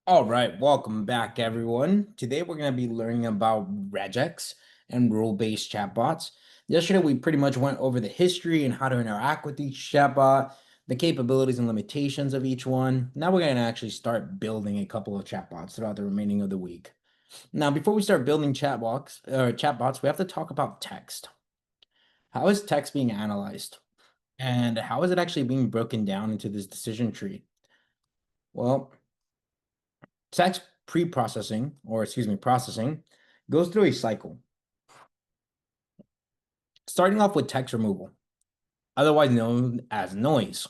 All right, welcome back, everyone. Today we're going to be learning about regex and rule-based chatbots. Yesterday we pretty much went over the history and how to interact with each chatbot, the capabilities and limitations of each one. Now we're going to actually start building a couple of chatbots throughout the remaining of the week. Now, before we start building chatbots, we have to talk about text. How is text being analyzed? And how is it actually being broken down into this decision tree? Well, text pre-processing, or excuse me, processing, goes through a cycle, starting off with text removal, otherwise known as noise.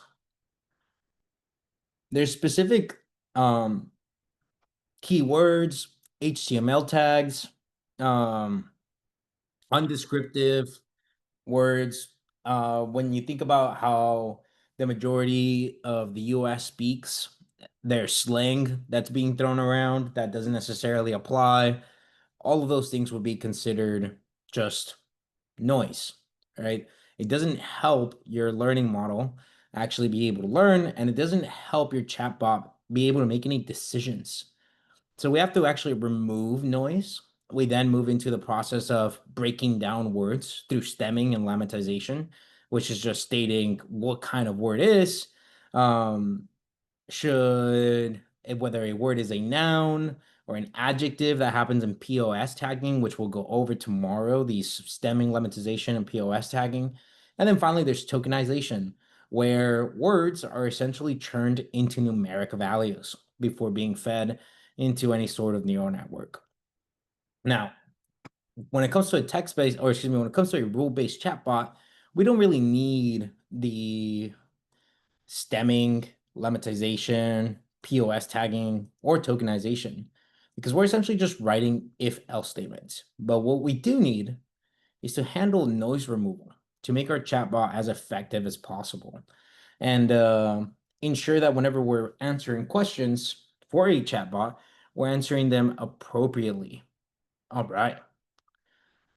There's specific um, keywords, HTML tags, um, undescriptive words. When you think about how the majority of the US speaks, there's slang that's being thrown around that doesn't necessarily apply. All of those things would be considered just noise, right? It doesn't help your learning model actually be able to learn, and it doesn't help your chatbot be able to make any decisions. So we have to actually remove noise. We then move into the process of breaking down words through stemming and lemmatization, which is just stating what kind of word is. Um, whether a word is a noun or an adjective. That happens in POS tagging, which we'll go over tomorrow, these stemming, lemmatization, and POS tagging. And then finally, there's tokenization, where words are essentially turned into numeric values before being fed into any sort of neural network. Now, when it comes to a text-based, or excuse me, when it comes to a rule-based chatbot, we don't really need the stemming, lemmatization, POS tagging, or tokenization, because we're essentially just writing if-else statements. But what we do need is to handle noise removal to make our chatbot as effective as possible and ensure that whenever we're answering questions for a chatbot, we're answering them appropriately. All right.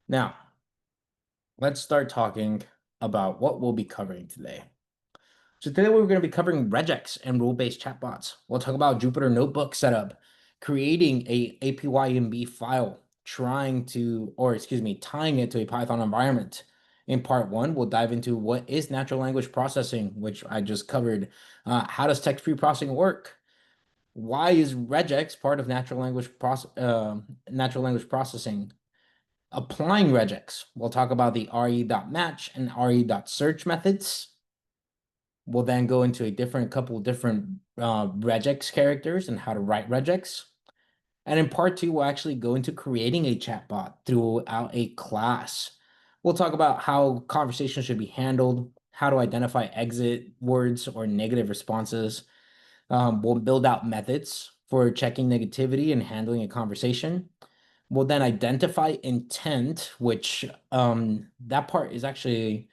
Now, let's start talking about what we'll be covering today. So today we're going to be covering regex and rule-based chatbots. We'll talk about Jupyter Notebook setup, creating a APYMB file, tying it to a Python environment. In part one, we'll dive into what is natural language processing, which I just covered. How does text pre-processing work? Why is regex part of natural language processing? Applying regex, we'll talk about the re.match and re.search methods. We'll then go into a couple different regex characters and how to write regex. And in part two, we'll actually go into creating a chatbot throughout a class. We'll talk about how conversations should be handled, how to identify exit words or negative responses. We'll build out methods for checking negativity and handling a conversation. We'll then identify intent, which that part is actually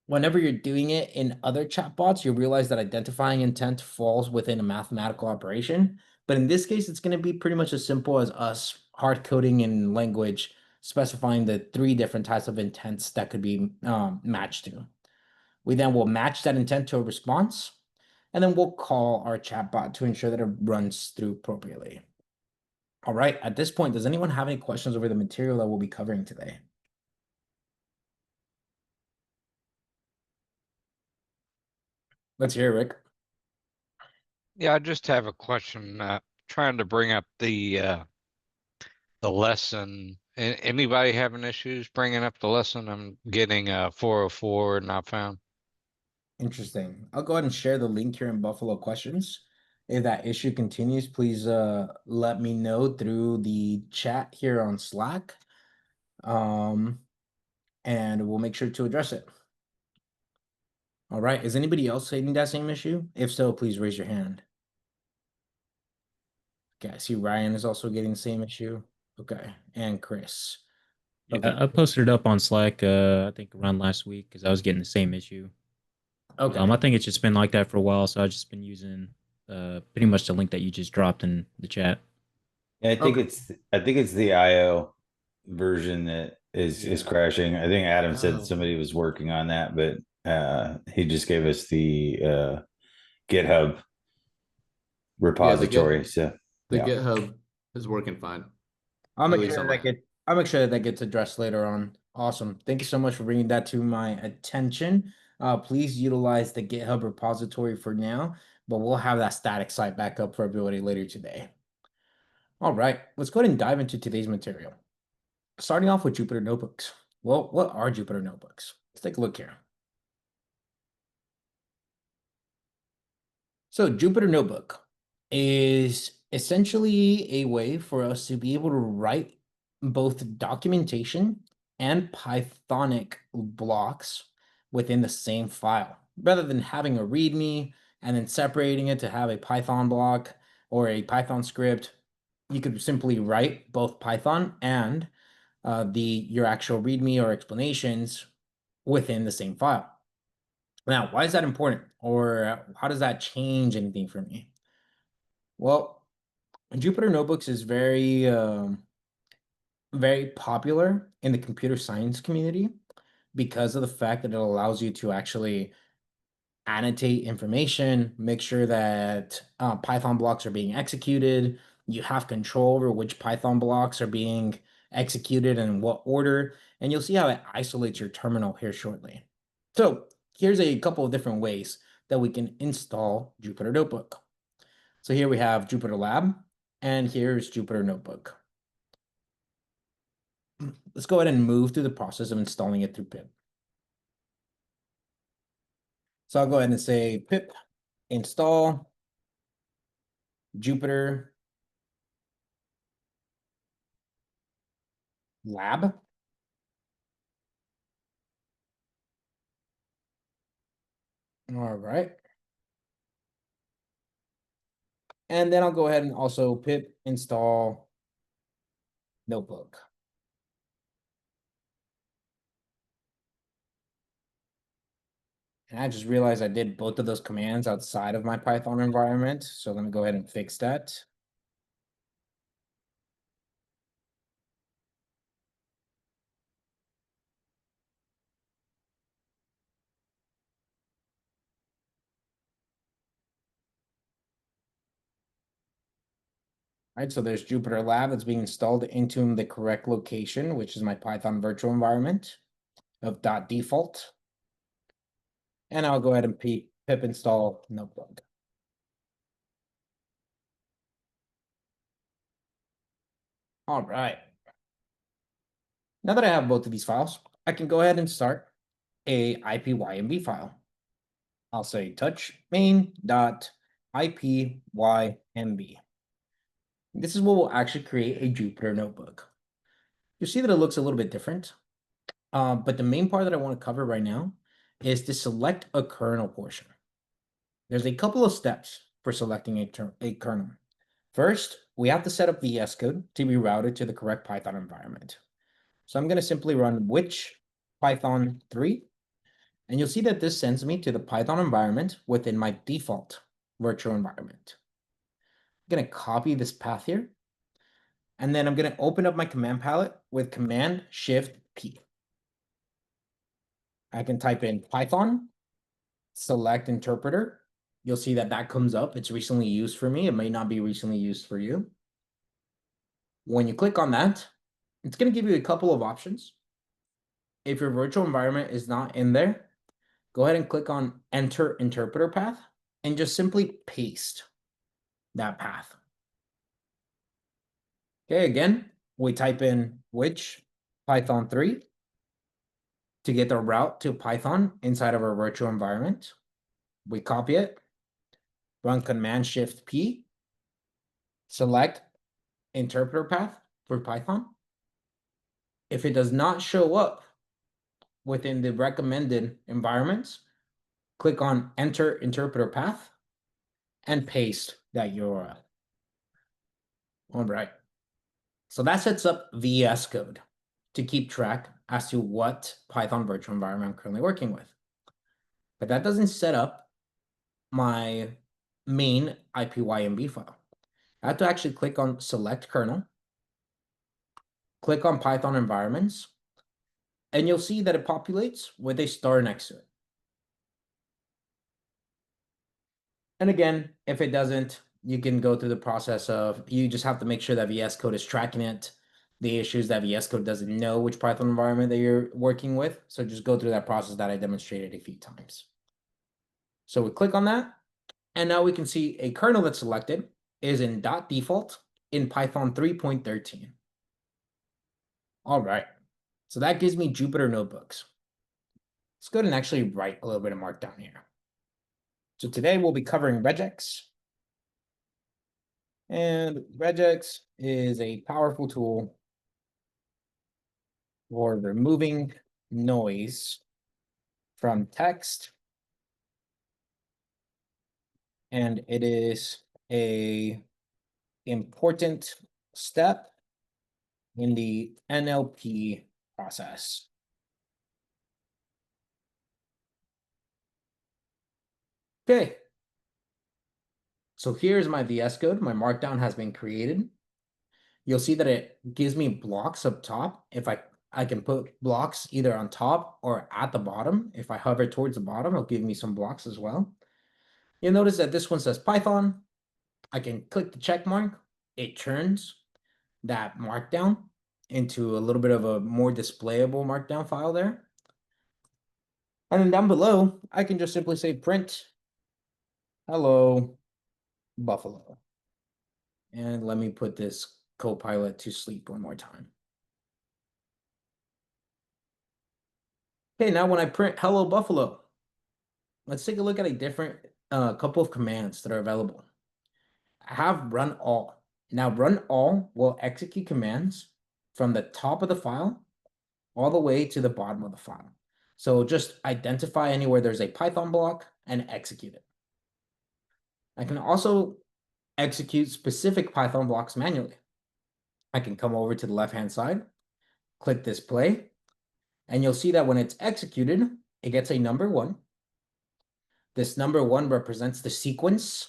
whenever you're doing it in other chatbots, you realize that identifying intent falls within a mathematical operation. But in this case, it's going to be pretty much as simple as us hard coding in language, specifying the three different types of intents that could be matched to. We then will match that intent to a response, and then we'll call our chatbot to ensure that it runs through appropriately. All right, at this point, does anyone have any questions over the material that we'll be covering today? Let's hear it, Rick. Yeah, I just have a question. Trying to bring up the lesson. Anybody having issues bringing up the lesson? I'm getting 404 not found. Interesting. I'll go ahead and share the link here in Buffalo Questions. If that issue continues, please let me know through the chat here on Slack. Um, and we'll make sure to address it. All right. Is anybody else having that same issue? If so, please raise your hand. Okay, I see Ryan is also getting the same issue. Okay, and Chris. Yeah, Okay. I posted it up on Slack, I think around last week because I was getting the same issue. Okay. I think it's just been like that for a while, so I've just been using pretty much the link that you just dropped in the chat. Yeah, Okay. I think it's the IO version that is Yeah. crashing. I think Adam said Oh. somebody was working on that, but he just gave us the GitHub. repository. So The yeah. GitHub is working fine. I'll At make least sure on that my get I'll make sure that gets addressed later on. Awesome. Thank you so much for bringing that to my attention. Please utilize the GitHub repository for now, but we'll have that static site back up for everybody later today. All right, let's go ahead and dive into today's material. Starting off with Jupyter Notebooks. Well, what are Jupyter Notebooks? Let's take a look here. So Jupyter Notebook is essentially a way for us to be able to write both documentation and Pythonic blocks within the same file, rather than having a README and then separating it to have a Python block or a Python script. You could simply write both Python and your actual README or explanations within the same file. Now, why is that important? Or how does that change anything for me? Well, Jupyter Notebooks is very popular in the computer science community because of the fact that it allows you to actually annotate information, make sure that Python blocks are being executed. You have control over which Python blocks are being executed and in what order. And you'll see how it isolates your terminal here shortly. So here's a couple of different ways that we can install Jupyter Notebook. So here we have Jupyter Lab, and here's Jupyter Notebook. Let's go ahead and move through the process of installing it through pip. So I'll go ahead and say pip install Jupyter Lab. All right. And then I'll go ahead and also pip install notebook. And I just realized I did both of those commands outside of my Python environment. So let me go ahead and fix that. All right, so there's Jupyter Lab that's being installed into the correct location, which is my Python virtual environment of .default. And I'll go ahead and pip install notebook. All right. Now that I have both of these files, I can go ahead and start a IPYMB file. I'll say touch main.ipymb. This is what will actually create a Jupyter notebook. You see that it looks a little bit different, but the main part that I want to cover right now is to select a kernel portion. There's a couple of steps for selecting a kernel. First, we have to set up VS Code to be routed to the correct Python environment. So I'm going to simply run which Python 3, and you'll see that this sends me to the Python environment within my default virtual environment. I'm going to copy this path here, and then I'm going to open up my command palette with Command-Shift-P. I can type in Python, select interpreter. You'll see that that comes up. It's recently used for me. It may not be recently used for you. When you click on that, it's going to give you a couple of options. If your virtual environment is not in there, go ahead and click on Enter Interpreter Path and just simply paste that path. Okay, again, we type in which Python 3 to get the route to Python inside of our virtual environment. We copy it, run Command-Shift-P, select interpreter path for Python. If it does not show up within the recommended environments, click on Enter Interpreter Path and paste that URL. All right. So that sets up VS Code to keep track as to what Python virtual environment I'm currently working with. But that doesn't set up my main IPYMB file. I have to actually click on Select Kernel, click on Python Environments, and you'll see that it populates with a star next to it. And again, if it doesn't, you can go through the process of, you just have to make sure that VS Code is tracking it. The issue is that VS Code doesn't know which Python environment that you're working with. So just go through that process that I demonstrated a few times. So we click on that, and now we can see a kernel that's selected is in .default in Python 3.13. All right, so that gives me Jupyter notebooks. Let's go ahead and actually write a little bit of Markdown here. So today we'll be covering regex. And regex is a powerful tool for removing noise from text. And it is a important step in the NLP process. Okay. So here's my VS Code. My Markdown has been created. You'll see that it gives me blocks up top. If I can put blocks either on top or at the bottom. If I hover towards the bottom, it'll give me some blocks as well. You'll notice that this one says Python. I can click the check mark. It turns that Markdown into a little bit of a more displayable Markdown file there. And then down below, I can just simply say print hello Buffalo. And let me put this Copilot to sleep one more time. Okay, now when I print hello Buffalo, let's take a look at a different couple of commands that are available. I have run all. Now run all will execute commands from the top of the file all the way to the bottom of the file. So just identify anywhere there's a Python block and execute it. I can also execute specific Python blocks manually. I can come over to the left-hand side, click this play, and you'll see that when it's executed, it gets a number 1. This number 1 represents the sequence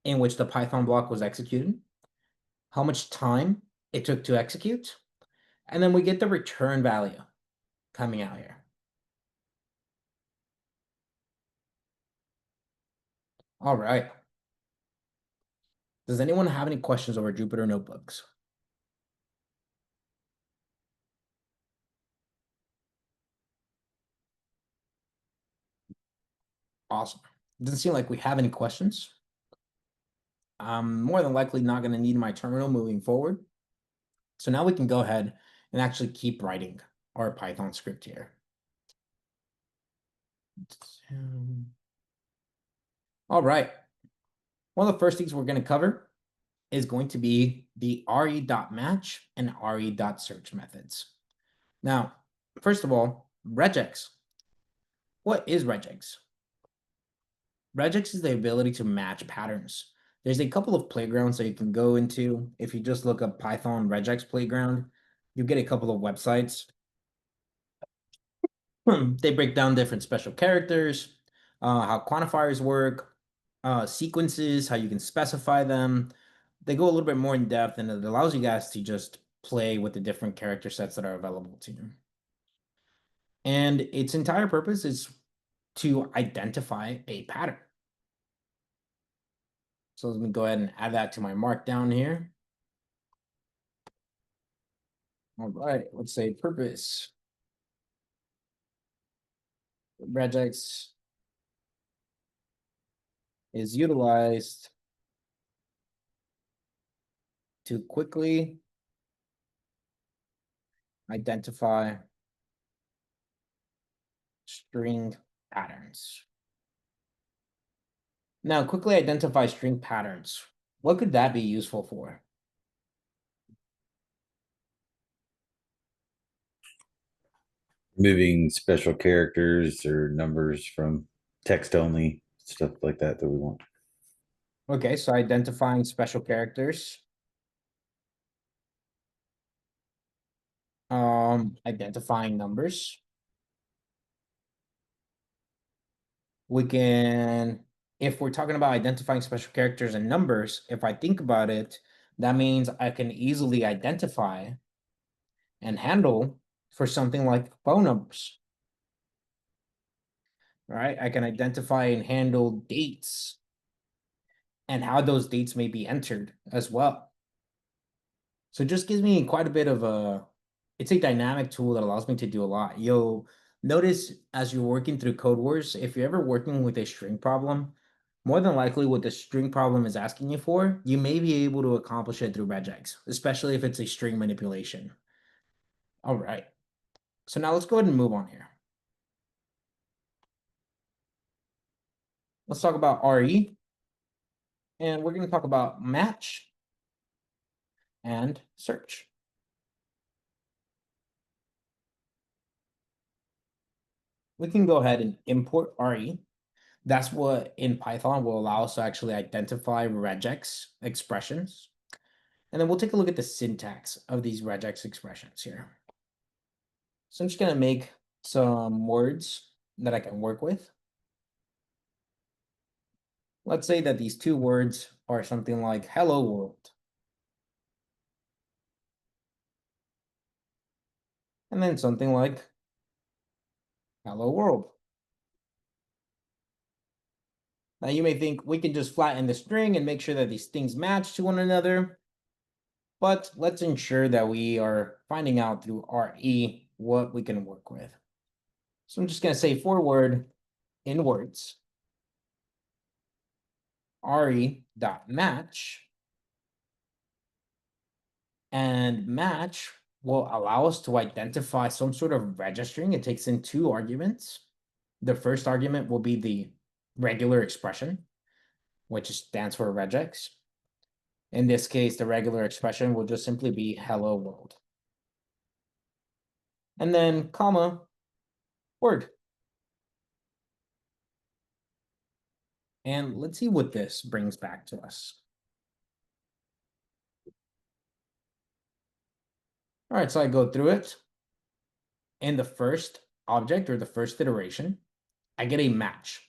in which the Python block was executed, how much time it took to execute, and then we get the return value coming out here. All right. Does anyone have any questions over Jupyter notebooks? Awesome. Doesn't seem like we have any questions. I'm more than likely not going to need my terminal moving forward. So now we can go ahead and actually keep writing our Python script here. All right. One of the first things we're going to cover is going to be the re.match and re.search methods. Now, first of all, regex. What is regex? Regex is the ability to match patterns. There's a couple of playgrounds that you can go into. If you just look up Python regex playground, you get a couple of websites. They break down different special characters, how quantifiers work, sequences, how you can specify them. They go a little bit more in depth, and it allows you guys to just play with the different character sets that are available to you. And its entire purpose is to identify a pattern. So let me go ahead and add that to my markdown here. All right, let's say purpose. Regex is utilized to quickly identify string patterns. Now, quickly identify string patterns. What could that be useful for? Moving special characters or numbers from text only, stuff like that we want. Okay, so identifying special characters. Identifying numbers. We can, if we're talking about identifying special characters and numbers, if I think about it, that means I can easily identify and handle for something like phone numbers. Right? I can identify and handle dates and how those dates may be entered as well. So it just gives me quite a bit of it's a dynamic tool that allows me to do a lot. You'll notice as you're working through Code Wars, if you're ever working with a string problem, more than likely what the string problem is asking you for, you may be able to accomplish it through regex, especially if it's a string manipulation. All right. So now let's go ahead and move on here. Let's talk about RE. And we're going to talk about match and search. We can go ahead and import RE. That's what in Python will allow us to actually identify regex expressions. And then we'll take a look at the syntax of these regex expressions here. So I'm just going to make some words that I can work with. Let's say that these two words are something like hello world. And then something like hello world. Now you may think we can just flatten the string and make sure that these things match to one another. But let's ensure that we are finding out through RE what we can work with. So I'm just going to say for word in words, re.match, and match will allow us to identify some sort of registering. It takes in two arguments. The first argument will be the regular expression, which stands for regex. In this case, the regular expression will just simply be hello world. And then comma, word. And let's see what this brings back to us. All right, so I go through it. In the first object or the first iteration, I get a match.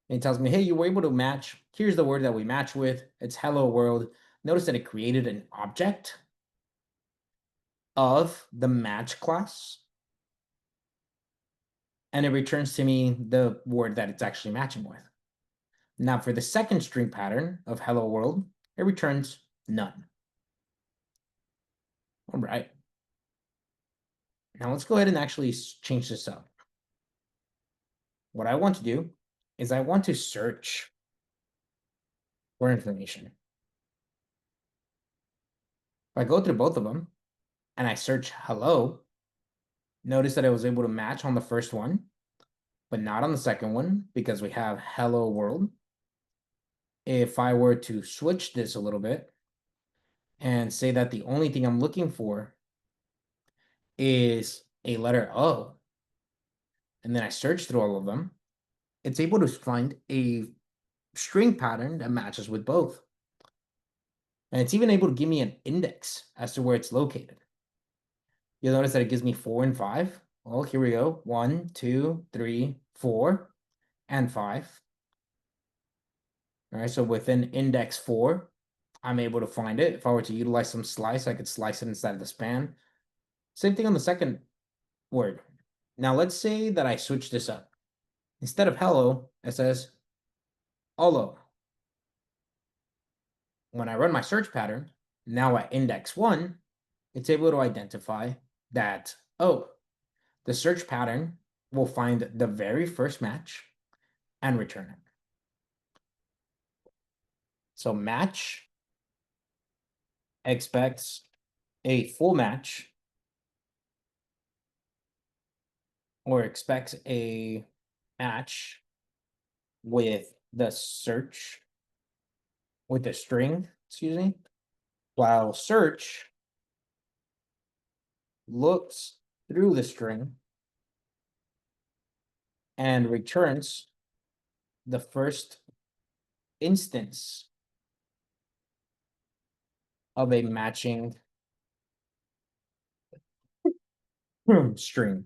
And it tells me, hey, you were able to match. Here's the word that we match with. It's hello world. Notice that it created an object of the match class. And it returns to me the word that it's actually matching with. Now for the second string pattern of hello world, it returns none. All right. Now let's go ahead and actually change this up. What I want to do is I want to search for information. If I go through both of them and I search hello, notice that I was able to match on the first one, but not on the second one because we have hello world. If I were to switch this a little bit and say that the only thing I'm looking for is a letter O, and then I search through all of them, it's able to find a string pattern that matches with both. And it's even able to give me an index as to where it's located. You'll notice that it gives me 4 and 5. Well, here we go. 1, 2, 3, 4, and 5. All right, so within index 4, I'm able to find it. If I were to utilize some slice, I could slice it inside of the span. Same thing on the second word. Now let's say that I switch this up. Instead of hello, it says olo. When I run my search pattern, now at index 1, it's able to identify that, oh, the search pattern will find the very first match and return it. So match expects a full match or expects a match with the search, with the string, excuse me, while search looks through the string and returns the first instance of a matching string.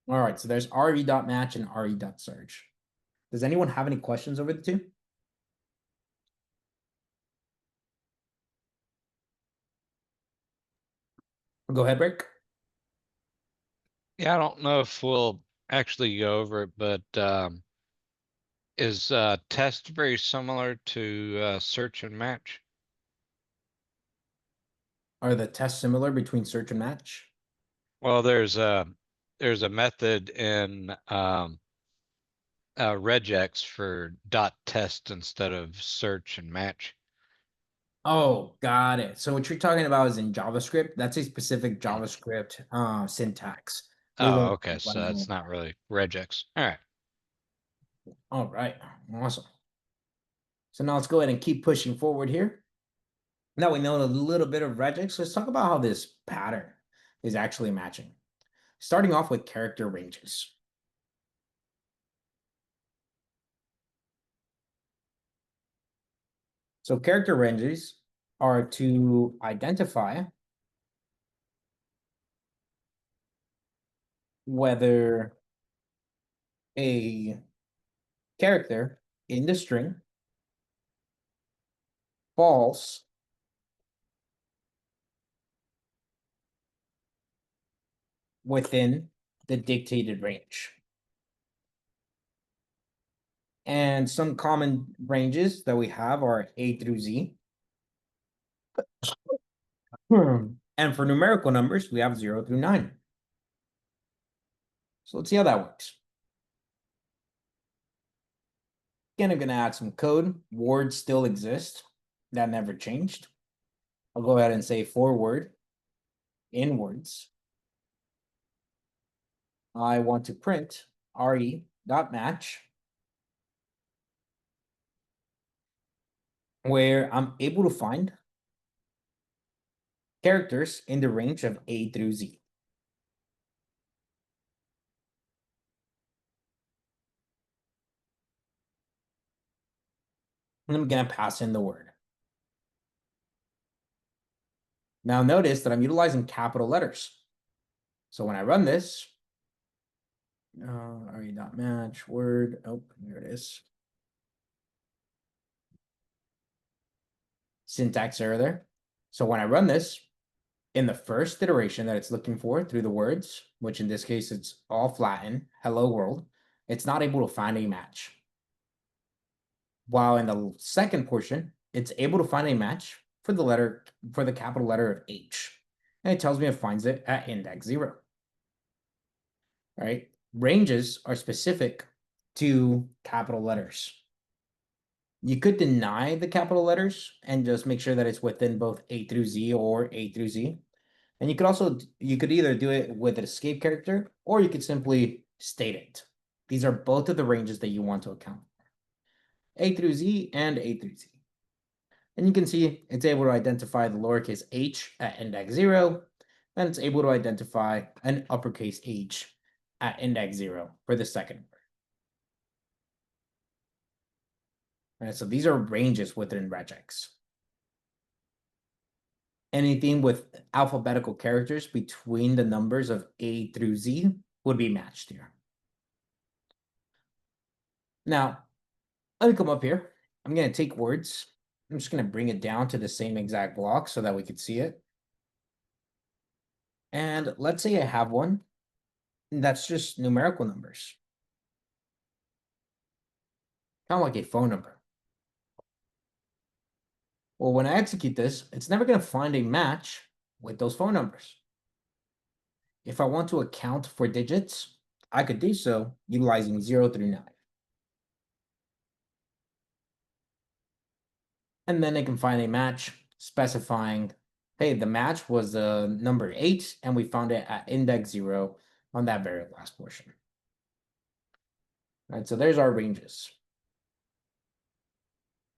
All right, so there's re.match and re.search. Does anyone have any questions over the two? Go ahead, Rick. Yeah, I don't know if we'll actually go over it, but Is test very similar to search and match? Are the tests similar between search and match? Well, there's a method in regex for dot test instead of search and match. Oh, got it. So what you're talking about is in JavaScript. That's a specific JavaScript syntax. We Oh, won't be okay. So utilizing that's it. not really regex. All right. All right, awesome. So now let's go ahead and keep pushing forward here. Now we know a little bit of regex. Let's talk about how this pattern is actually matching. Starting off with character ranges. So character ranges are to identify whether a character in the string falls within the dictated range. And some common ranges that we have are A through Z. And for numerical numbers, we have 0 through 9. So let's see how that works. Again, I'm going to add some code. Words still exist. That never changed. I'll go ahead and say forward in words. I want to print re.match, where I'm able to find characters in the range of A through Z. And I'm going to pass in the word. Now notice that I'm utilizing capital letters. So when I run this, re.match word, oh, here it is. Syntax error there. So when I run this, in the first iteration that it's looking for through the words, which in this case it's all flattened, hello world, it's not able to find a match. While in the second portion, it's able to find a match for the capital letter of H. And it tells me it finds it at index 0. All right. Ranges are specific to capital letters. You could deny the capital letters and just make sure that it's within both A through Z or A through Z. And you could either do it with an escape character or you could simply state it. These are both of the ranges that you want to account for. A through Z and A through Z. And you can see it's able to identify the lowercase h at index 0, and it's able to identify an uppercase h at index 0 for the second word. All right, so these are ranges within regex. Anything with alphabetical characters between the numbers of A through Z would be matched here. Now, let me come up here. I'm going to take words. I'm just going to bring it down to the same exact block so that we can see it. And let's say I have one that's just numerical numbers. Kind of like a phone number. Well, when I execute this, it's never going to find a match with those phone numbers. If I want to account for digits, I could do so utilizing 0 through 9. And then they can find a match specifying, hey, the match was the number 8, and we found it at index 0 on that very last portion. All right, so there's our ranges.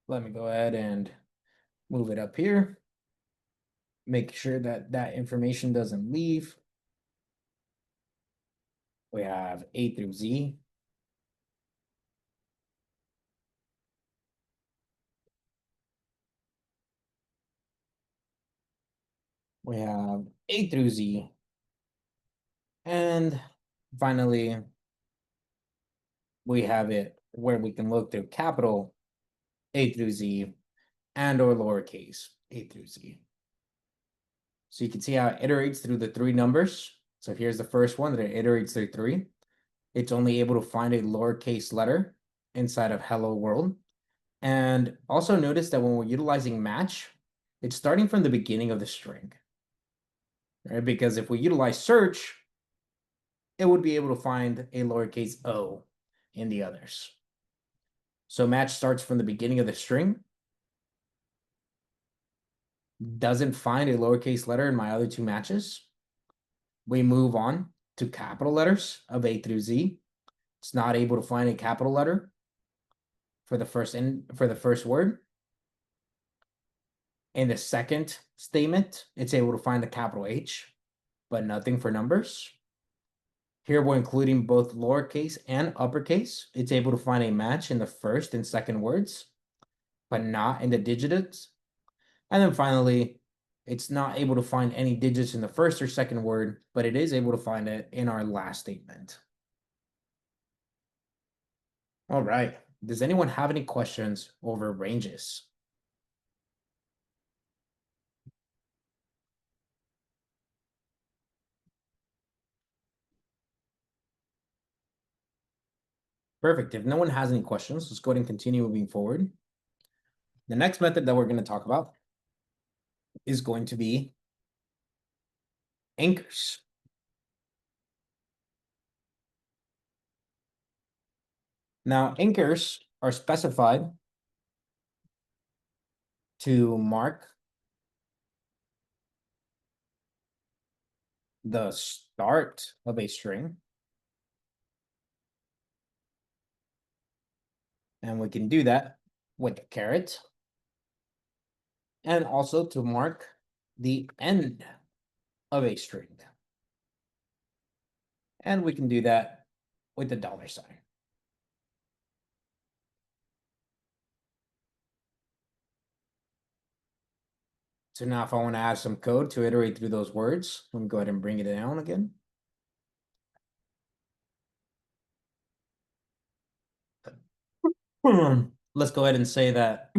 Let me go ahead and move it up here. Make sure that that information doesn't leave. We have A through Z. We have A through Z. And finally, we have it where we can look through capital A through Z and or lowercase A through Z. So you can see how it iterates through the 3 numbers. So here's the first one that it iterates through 3. It's only able to find a lowercase letter inside of hello world. And also notice that when we're utilizing match, it's starting from the beginning of the string. Right? Because if we utilize search, it would be able to find a lowercase o in the others. So match starts from the beginning of the string, doesn't find a lowercase letter in my other two matches. We move on to capital letters of A through Z. It's not able to find a capital letter for the first word. In the second statement, it's able to find the capital H, but nothing for numbers. Here we're including both lowercase and uppercase. It's able to find a match in the first and second words, but not in the digits. And then finally, it's not able to find any digits in the first or second word, but it is able to find it in our last statement. All right. Does anyone have any questions over ranges? Perfect. If no one has any questions, let's go ahead and continue moving forward. The next method that we're going to talk about is going to be anchors. Now, anchors are specified to mark the start of a string. And we can do that with the caret. And also to mark the end of a string. And we can do that with the $sign. So now if I want to add some code to iterate through those words, let me go ahead and bring it down again. Let's go ahead and say that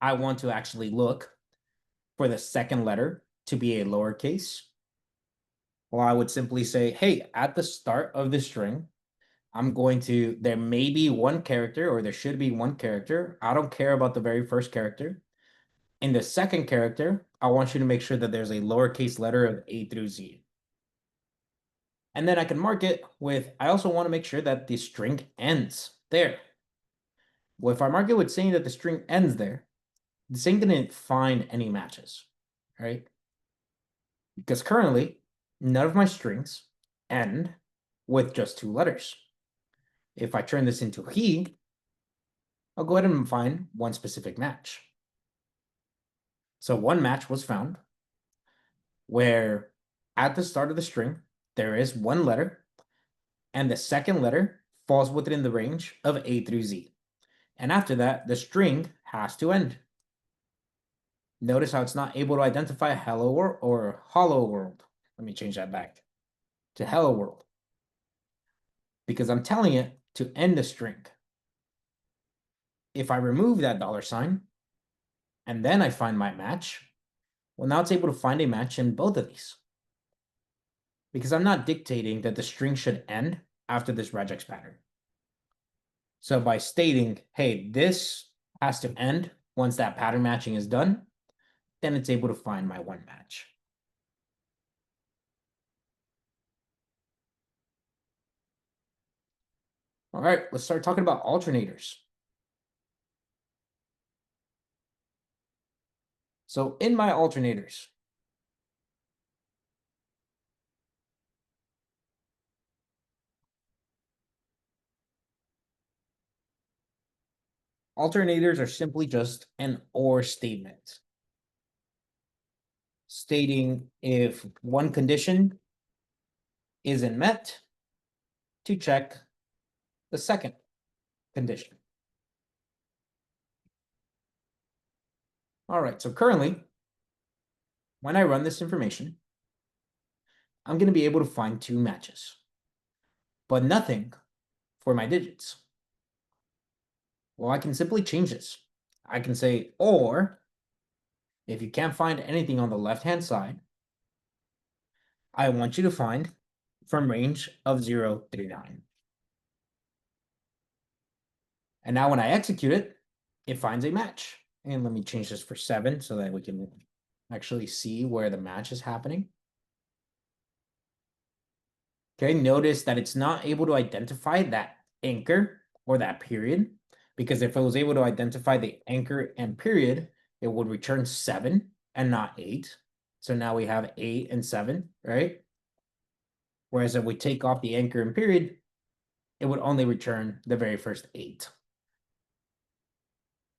I want to actually look for the second letter to be a lowercase. Well, I would simply say, hey, at the start of the string, there may be one character, or there should be one character. I don't care about the very first character. In the second character, I want you to make sure that there's a lowercase letter of A through Z. And then I can mark it with, I also want to make sure that the string ends there. Well, if I mark it with saying that the string ends there, this ain't going to find any matches, right? Because currently, none of my strings end with just two letters. If I turn this into he, I'll go ahead and find one specific match. So one match was found where at the start of the string, there is one letter, and the second letter falls within the range of A through Z. And after that, the string has to end. Notice how it's not able to identify hello or hollow world. Let me change that back to hello world, because I'm telling it to end the string. If I remove that $sign and then I find my match, well, now it's able to find a match in both of these, because I'm not dictating that the string should end after this regex pattern. So by stating, hey, this has to end once that pattern matching is done, then it's able to find my one match. All right, let's start talking about alternators. So in my alternators, alternators are simply just an or statement, stating if one condition isn't met to check the second condition. All right, so currently, when I run this information, I'm going to be able to find two matches, but nothing for my digits. Well, I can simply change this. I can say, or if you can't find anything on the left-hand side, I want you to find from range of 0 through 9. And now when I execute it, it finds a match. And let me change this for 7 so that we can actually see where the match is happening. Okay, notice that it's not able to identify that anchor or that period, because if it was able to identify the anchor and period, it would return 7 and not 8. So now we have 8 and 7, right? Whereas if we take off the anchor and period, it would only return the very first 8.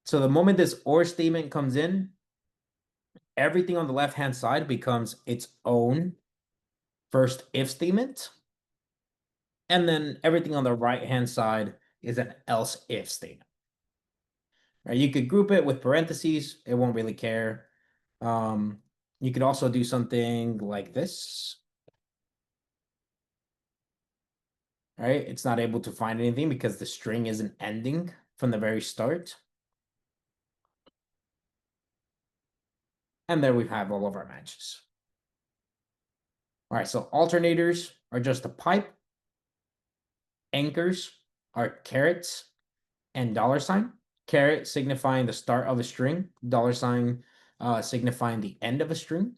So the moment this OR statement comes in, everything on the left-hand side becomes its own first if statement. And then everything on the right-hand side is an else if statement. Right, you could group it with parentheses. It won't really care. You could also do something like this. Right, it's not able to find anything because the string isn't ending from the very start. And there we have all of our matches. All right, so alternators are just a pipe. Anchors are carets and $sign. Caret signifying the start of a string, $sign signifying the end of a string.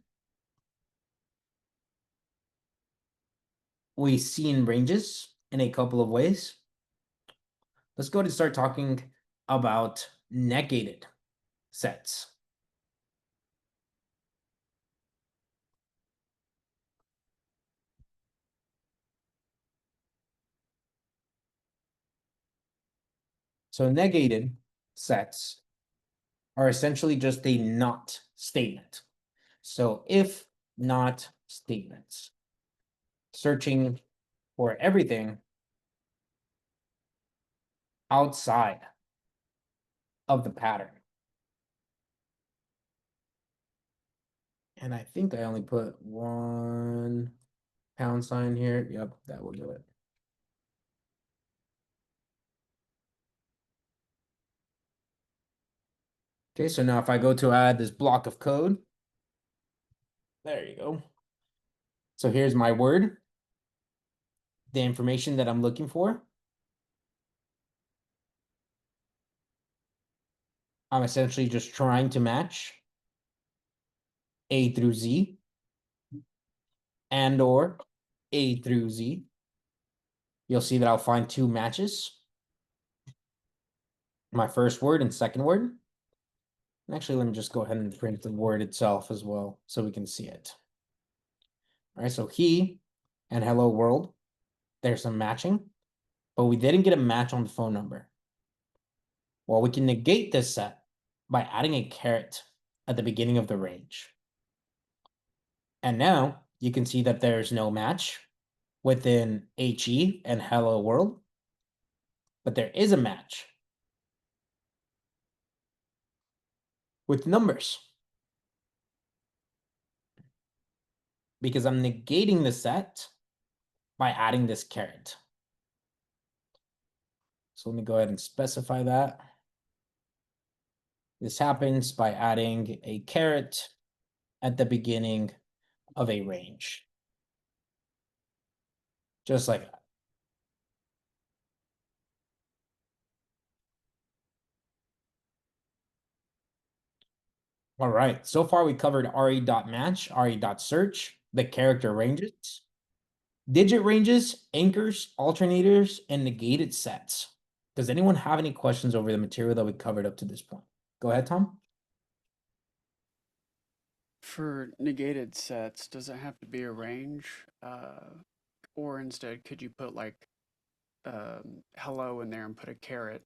We see in ranges in a couple of ways. Let's go ahead and start talking about negated sets. So negated sets are essentially just a not statement. So if not statements, searching for everything outside of the pattern. And I think I only put one $sign here. Yep, that will do it. Okay, so now if I go to add this block of code, there you go. So here's my word, the information that I'm looking for. I'm essentially just trying to match A through Z and or A through Z. You'll see that I'll find 2 matches. My first word and second word. Actually, let me just go ahead and print the word itself as well so we can see it. All right, so he and hello world, there's some matching, but we didn't get a match on the phone number. Well, we can negate this set by adding a caret at the beginning of the range. And now you can see that there's no match within HE and hello world, but there is a match with numbers because I'm negating the set by adding this caret. So let me go ahead and specify that. This happens by adding a caret at the beginning of a range. Just like that. All right, so far we covered re.match, re.search, the character ranges, digit ranges, anchors, alternators, and negated sets. Does anyone have any questions over the material that we covered up to this point? Go ahead, Tom. For negated sets, does it have to be a range? Or instead, could you put like hello in there and put a caret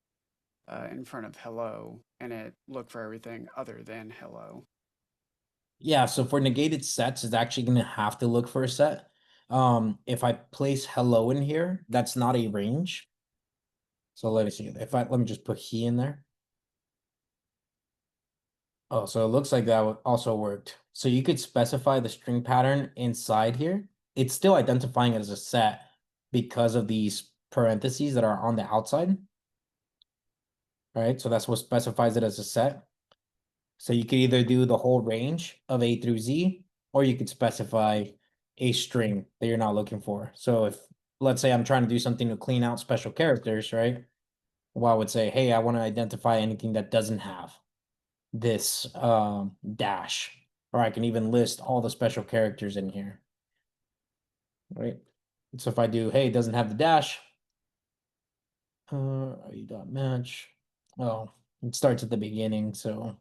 in front of hello and it look for everything other than hello? Yeah, so for negated sets, it's actually going to have to look for a set. If I place hello in here, that's not a range. So let me see. Let me just put he in there. Oh, so it looks like that also worked. So you could specify the string pattern inside here. It's still identifying it as a set because of these parentheses that are on the outside. Right, so that's what specifies it as a set. So you could either do the whole range of A through Z, or you could specify a string that you're not looking for. So if, let's say I'm trying to do something to clean out special characters, right? Well, I would say, hey, I want to identify anything that doesn't have this dash, or I can even list all the special characters in here. Right? So if I do, hey, it doesn't have the dash, you dot match. Oh, it starts at the beginning, so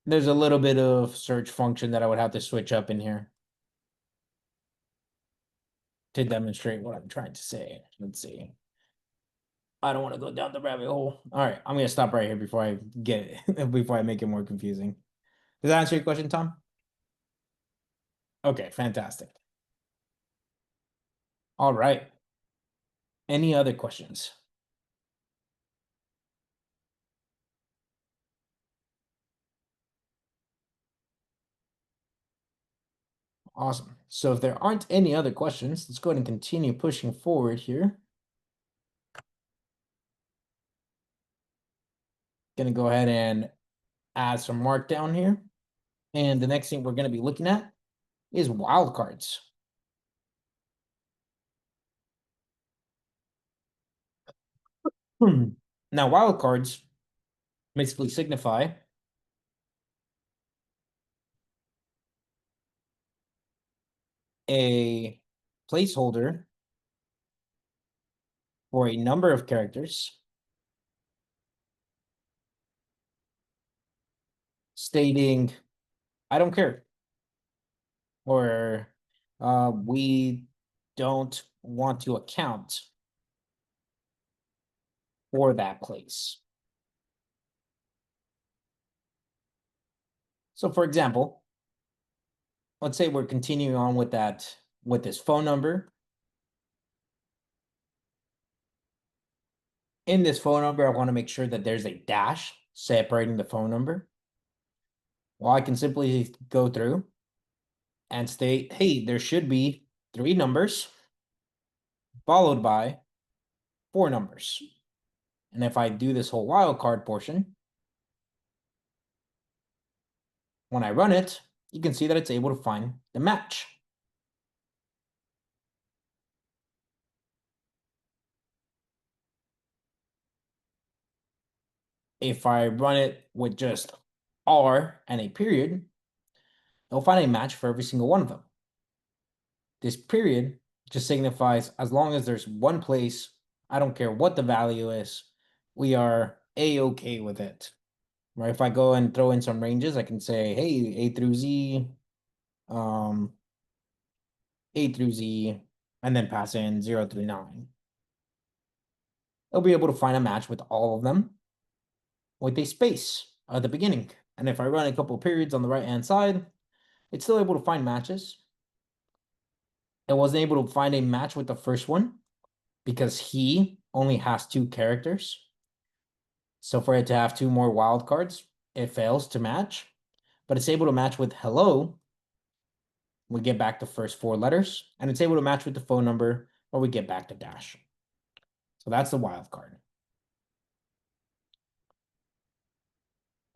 there's a little bit of search function that I would have to switch up in here to demonstrate what I'm trying to say. Let's see. I don't want to go down the rabbit hole. All right, I'm gonna stop right here before I get it, before I make it more confusing. Does that answer your question, Tom? Okay, fantastic. All right. Any other questions? Awesome. So if there aren't any other questions, let's go ahead and continue pushing forward here. Gonna go ahead and add some markdown here. And the next thing we're gonna be looking at is wildcards. Now, wildcards basically signify a placeholder for a number of characters stating, I don't care, or we don't want to account for that place. So for example, let's say we're continuing on with this phone number. In this phone number, I want to make sure that there's a dash separating the phone number. Well, I can simply go through and state, hey, there should be 3 numbers followed by 4 numbers. And if I do this whole wildcard portion, when I run it, you can see that it's able to find the match. If I run it with just R and a period, it'll find a match for every single one of them. This period just signifies as long as there's one place, I don't care what the value is, we are A-okay with it. Right? If I go and throw in some ranges, I can say, hey, A through Z, A through Z, and then pass in 0 through 9. It'll be able to find a match with all of them with a space at the beginning. And if I run a couple periods on the right-hand side, it's still able to find matches. It wasn't able to find a match with the first one because he only has 2 characters. So for it to have 2 more wildcards, it fails to match. But it's able to match with hello. We get back the first 4 letters. And it's able to match with the phone number, or we get back to dash. So that's the wildcard.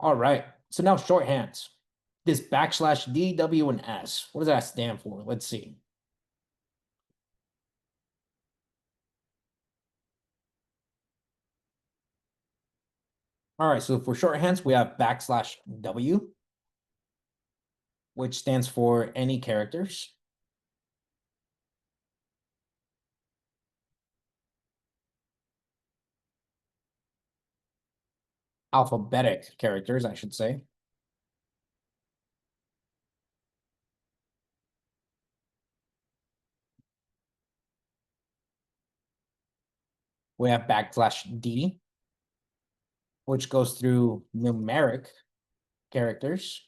All right. So now shorthands. This backslash D, W, and S. What does that stand for? Let's see. All right, so for shorthands, we have backslash W, which stands for any characters. Alphabetic characters, I should say. We have backslash D, which goes through numeric characters.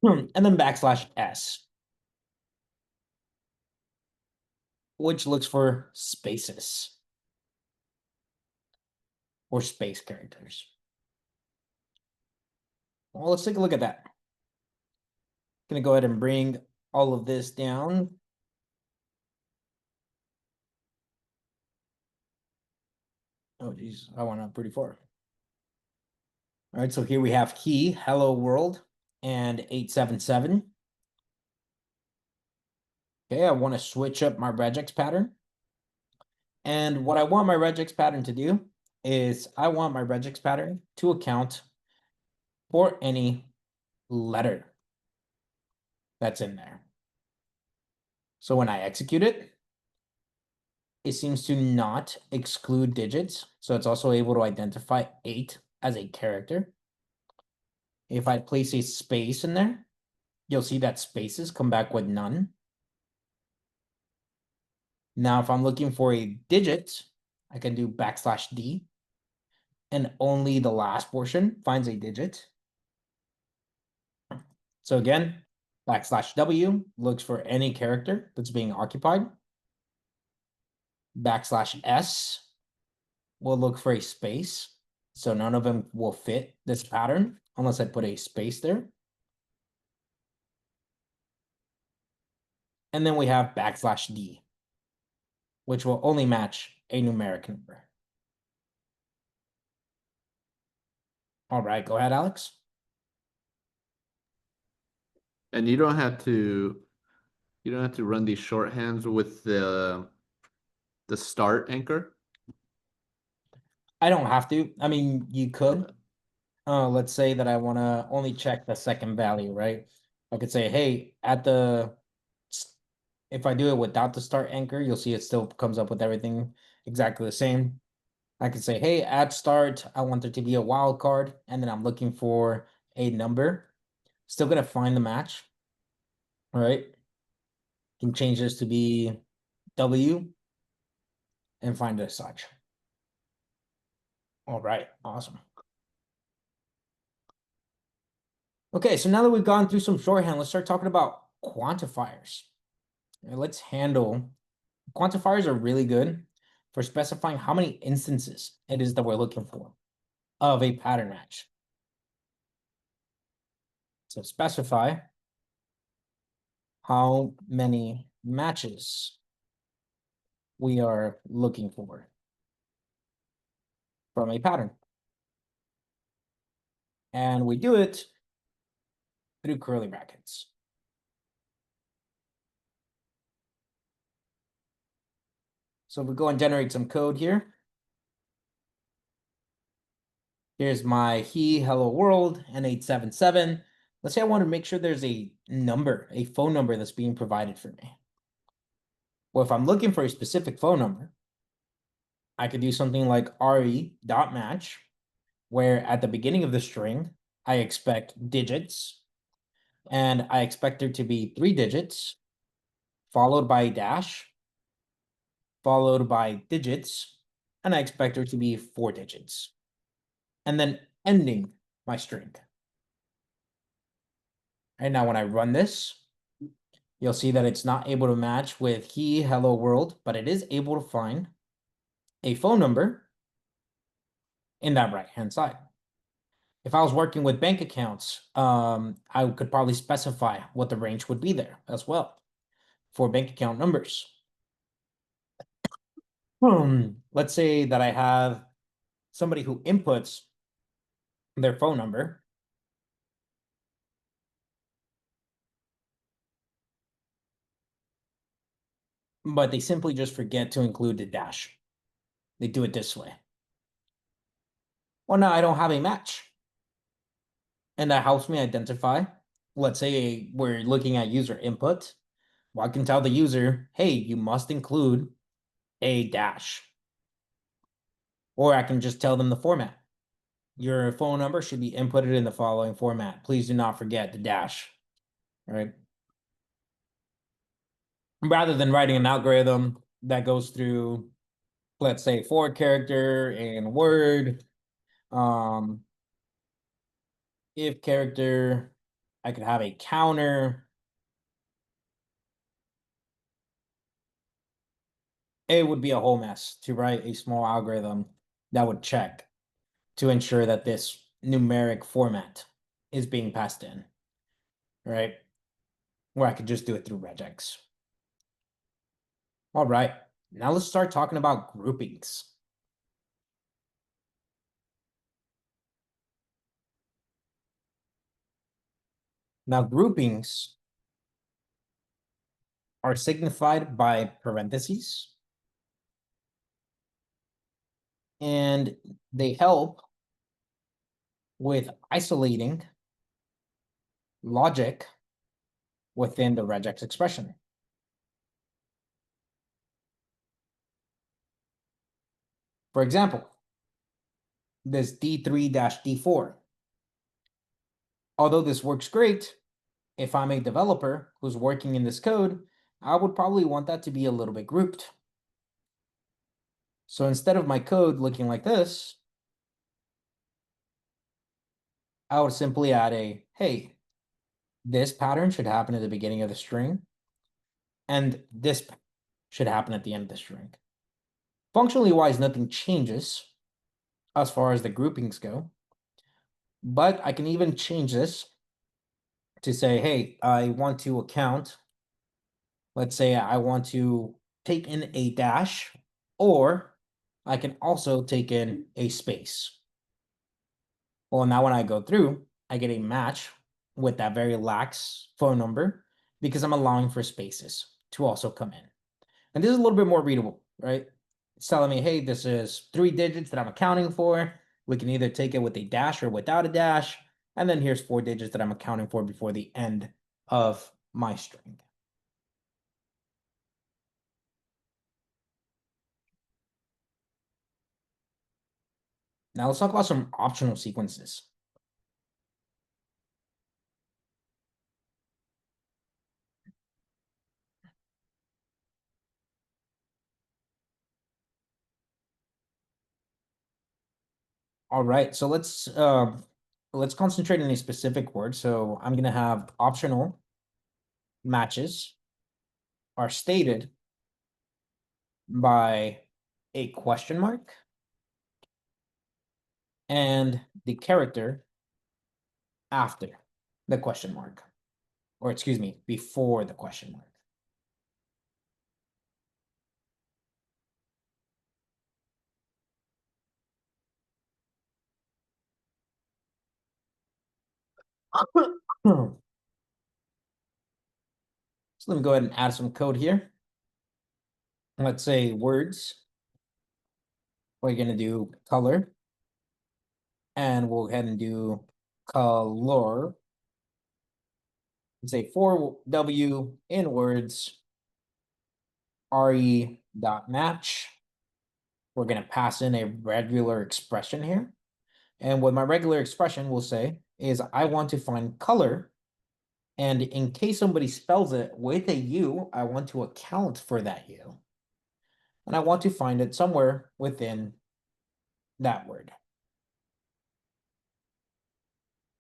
And then backslash S, which looks for spaces or space characters. Well, let's take a look at that. Gonna go ahead and bring all of this down. Oh, geez, I went up pretty far. All right, so here we have key, hello world, and 877. Okay, I want to switch up my regex pattern. And what I want my regex pattern to do is I want my regex pattern to account for any letter that's in there. So when I execute it, it seems to not exclude digits. So it's also able to identify 8 as a character. If I place a space in there, you'll see that spaces come back with none. Now, if I'm looking for a digit, I can do \D, and only the last portion finds a digit. So again, \W looks for any character that's being occupied. \S will look for a space. So none of them will fit this pattern unless I put a space there. And then we have \D, which will only match a numeric number. All right, go ahead, Alex. And you don't have to run these shorthands with the start anchor. I don't have to. I mean, you could. Okay. Let's say that I want to only check the second value, right? I could say, hey, if I do it without the start anchor, you'll see it still comes up with everything exactly the same. I could say, hey, at start, I want there to be a wild card, and then I'm looking for a number. Still gonna find the match. All right. Can change this to be W and find it as such. All right, awesome. Okay, so now that we've gone through some shorthand, let's start talking about quantifiers. Let's handle quantifiers are really good for specifying how many instances it is that we're looking for of a pattern match. So specify how many matches we are looking for from a pattern. And we do it through curly brackets. So if we go and generate some code here, here's my hello world, N877. Let's say I want to make sure there's a number, a phone number that's being provided for me. Well, if I'm looking for a specific phone number, I could do something like re.match, where at the beginning of the string, I expect digits, and I expect there to be 3 digits, followed by a dash, followed by digits, and I expect there to be 4 digits, and then ending my string. And now when I run this, you'll see that it's not able to match with hello world, but it is able to find a phone number in that right-hand side. If I was working with bank accounts, I could probably specify what the range would be there as well for bank account numbers. Let's say that I have somebody who inputs their phone number. But they simply just forget to include the dash. They do it this way. Well, now I don't have a match. And that helps me identify. Let's say we're looking at user input. Well, I can tell the user, hey, you must include a dash. Or I can just tell them the format. Your phone number should be inputted in the following format. Please do not forget the dash. All right. Rather than writing an algorithm that goes through, let's say, 4 character in Word, if character, I could have a counter. It would be a whole mess to write a small algorithm that would check to ensure that this numeric format is being passed in, right? Or I could just do it through regex. All right, now let's start talking about groupings. Now, groupings are signified by parentheses. And they help with isolating logic within the regex expression. For example, this D3-D4. Although this works great, if I'm a developer who's working in this code, I would probably want that to be a little bit grouped. So instead of my code looking like this, I would simply add a, hey, this pattern should happen at the beginning of the string, and this should happen at the end of the string. Functionally wise, nothing changes as far as the groupings go, but I can even change this to say, hey, I want to account, let's say I want to take in a dash, or I can also take in a space. Well, now when I go through, I get a match with that very lax phone number because I'm allowing for spaces to also come in. And this is a little bit more readable, right? It's telling me, hey, this is 3 digits that I'm accounting for. We can either take it with a dash or without a dash. And then here's 4 digits that I'm accounting for before the end of my string. Now let's talk about some optional sequences. All right, so let's concentrate on a specific word. So I'm gonna have optional matches are stated by a question mark and the character after the question mark, or excuse me, before the question mark. So let me go ahead and add some code here. Let's say words. We're going to do color. And we'll go ahead and do color. Say for W in words, re.match. We're going to pass in a regular expression here. And what my regular expression will say is I want to find color. And in case somebody spells it with a U, I want to account for that U. And I want to find it somewhere within that word.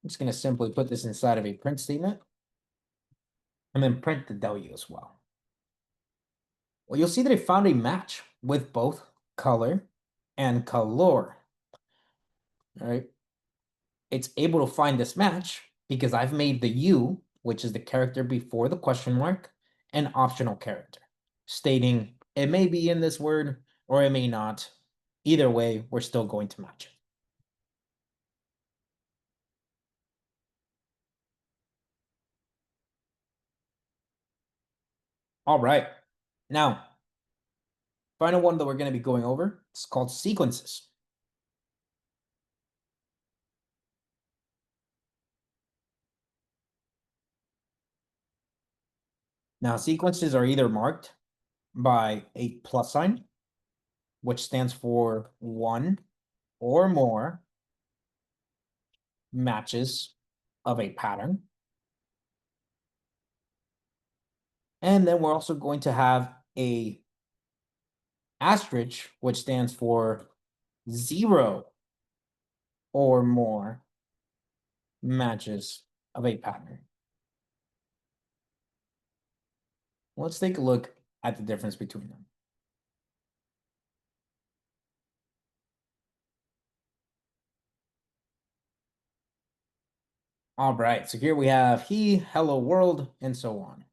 I'm just going to simply put this inside of a print statement and then print the W as well. Well, you'll see that I found a match with both color and color. All right. It's able to find this match because I've made the U, which is the character before the question mark, an optional character, stating it may be in this word or it may not. Either way, we're still going to match it. All right. Now, final one that we're going to be going over is called sequences. Now, sequences are either marked by a plus sign, which stands for one or more matches of a pattern. And then we're also going to have a asterisk, which stands for 0 or more matches of a pattern. Let's take a look at the difference between them. All right, so here we have he, hello world, and so on.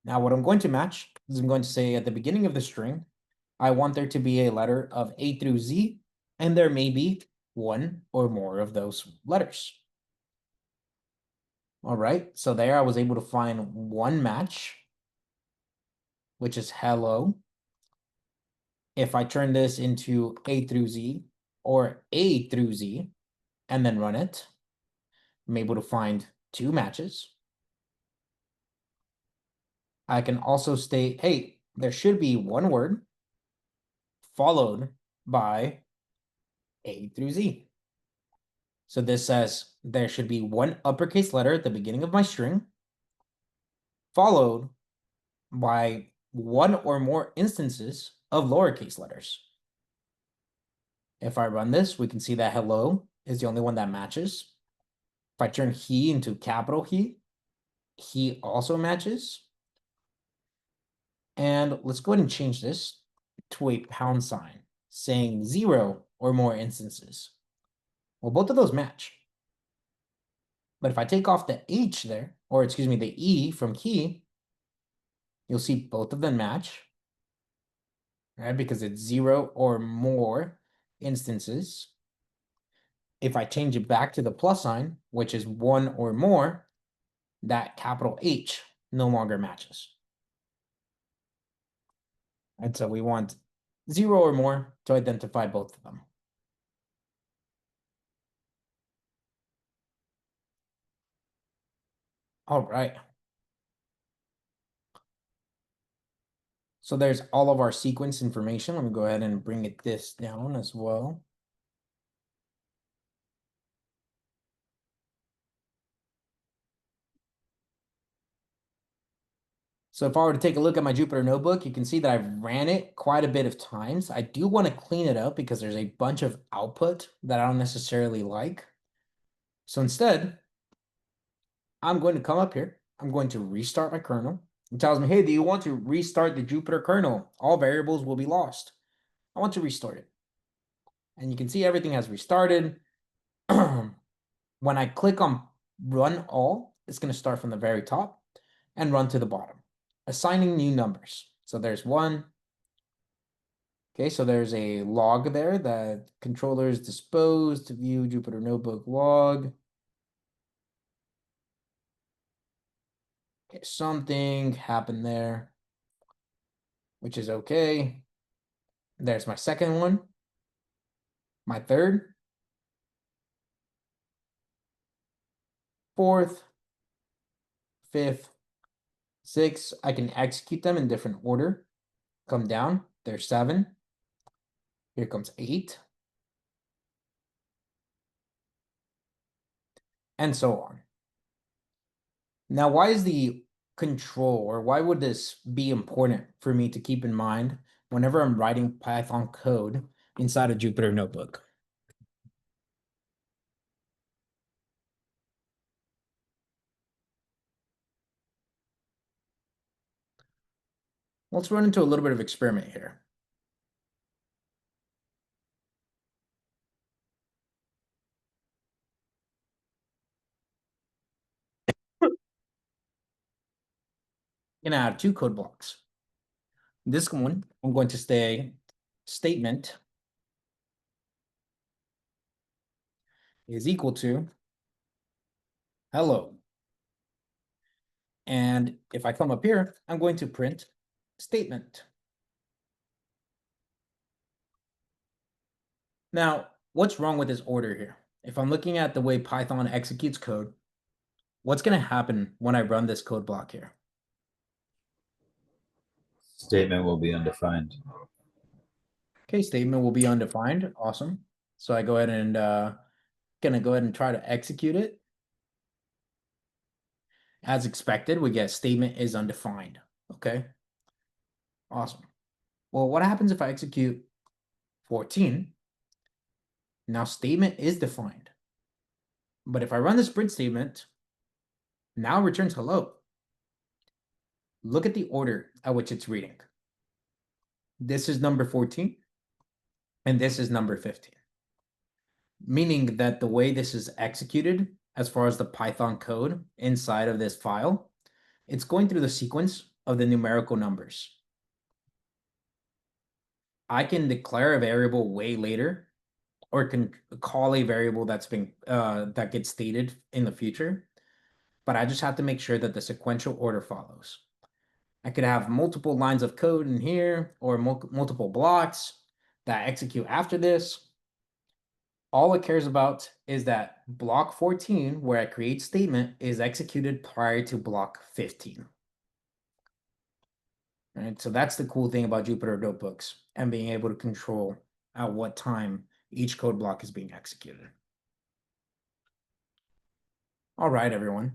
Now what I'm going to match is I'm going to say at the beginning of the string, I want there to be a letter of A through Z, and there may be one or more of those letters. All right, so there I was able to find one match, which is hello. If I turn this into A through Z or A through Z and then run it, I'm able to find two matches. I can also state, hey, there should be one word followed by A through Z. So this says there should be one uppercase letter at the beginning of my string, followed by one or more instances of lowercase letters. If I run this, we can see that hello is the only one that matches. If I turn he into capital he also matches. And let's go ahead and change this to a pound sign, saying 0 or more instances. Well, both of those match. But if I take off the H there, or excuse me, the E from key, you'll see both of them match, right? Because it's 0 or more instances. If I change it back to the plus sign, which is 1 or more, that capital H no longer matches. And so we want 0 or more to identify both of them. All right. So there's all of our sequence information. Let me go ahead and bring this down as well. So if I were to take a look at my Jupyter notebook, you can see that I've ran it quite a bit of times. I do want to clean it up because there's a bunch of output that I don't necessarily like. So instead, I'm going to come up here. I'm going to restart my kernel. It tells me, hey, do you want to restart the Jupyter kernel? All variables will be lost. I want to restart it. And you can see everything has restarted. When I click on run all, it's going to start from the very top and run to the bottom, assigning new numbers. So there's 1. Okay, so there's a log there that controller is disposed to view Jupyter Notebook log. Okay, something happened there, which is okay. There's my second one, my third, fourth, fifth, sixth. I can execute them in different order. Come down, there's 7. Here comes 8. And so on. Now, why is the control, or why would this be important for me to keep in mind whenever I'm writing Python code inside a Jupyter notebook? Let's run into a little bit of experiment here. I'm gonna have 2 code blocks. This one, I'm going to say statement is equal to hello. And if I come up here, I'm going to print statement. Now, what's wrong with this order here? If I'm looking at the way Python executes code, what's going to happen when I run this code block here? Statement will be undefined. Okay, statement will be undefined. Awesome. So I go ahead and gonna go ahead and try to execute it. As expected, we get statement is undefined. Okay. Awesome. Well, what happens if I execute 14? Now statement is defined. But if I run this print statement, now returns hello. Look at the order at which it's reading. This is number 14, and this is number 15. Meaning that the way this is executed, as far as the Python code inside of this file, it's going through the sequence of the numerical numbers. I can declare a variable way later, or can call a variable that's been that gets stated in the future. but I just have to make sure that the sequential order follows. I could have multiple lines of code in here or multiple blocks that execute after this. All it cares about is that block 14, where I create statement, is executed prior to block 15. Right, so that's the cool thing about Jupyter Notebooks and being able to control at what time each code block is being executed. All right, everyone.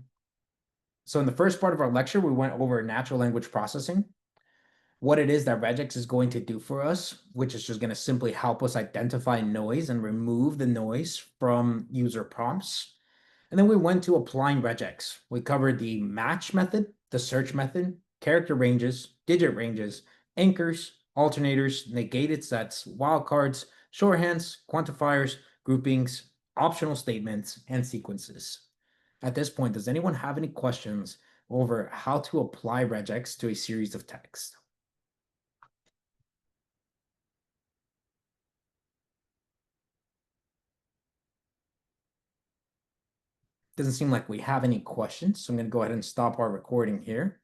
So in the first part of our lecture, we went over natural language processing, what it is that Regex is going to do for us, which is just going to simply help us identify noise and remove the noise from user prompts. And then we went to applying Regex. We covered the match method, the search method, character ranges, digit ranges, anchors, alternators, negated sets, wildcards, shorthands, quantifiers, groupings, optional statements, and sequences. At this point, does anyone have any questions over how to apply Regex to a series of text? Doesn't seem like we have any questions, so I'm going to go ahead and stop our recording here.